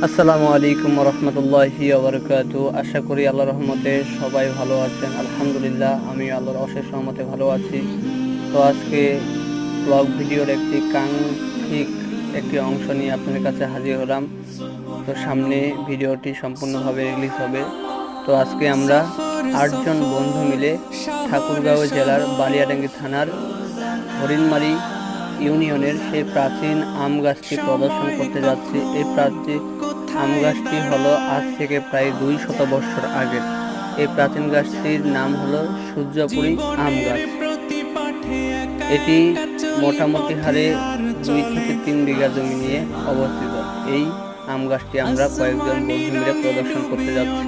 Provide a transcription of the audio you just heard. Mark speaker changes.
Speaker 1: আসসালামু আলাইকুম রহমতুল্লাহি ওবরকাতু। আশা করি আল্লাহর রহমতে সবাই ভালো আছেন। আলহামদুলিল্লাহ, আমি আল্লাহর অশেষ রহমতে ভালো আছি। তো আজকে ব্লগ ভিডিওর একটি কাঙ্ক্ষিক একটি অংশ নিয়ে আপনাদের কাছে হাজির হলাম। তো সামনে ভিডিওটি সম্পূর্ণভাবে রিলিজ হবে। তো আজকে আমরা 8জন বন্ধু মিলে ঠাকুরগাঁও জেলার বালিয়াডাঙ্গি থানার হরিণমারি ইউনিয়নের সেই প্রাচীন আম গাছটি প্রদর্শন করতে যাচ্ছি। এই প্রাচীন আম গাছটি হলো আজ থেকে প্রায় 200 বছর আগের। এই প্রাচীন গাছটির নাম হলো সূর্যপুরী আম গাছ। এটি মোটামুটি হারে 2 থেকে 3 বিঘা জমি নিয়ে অবস্থিত। এই আম গাছটি আমরা কয়েকজন বন্ধু মিলে প্রদর্শন করতে যাচ্ছি।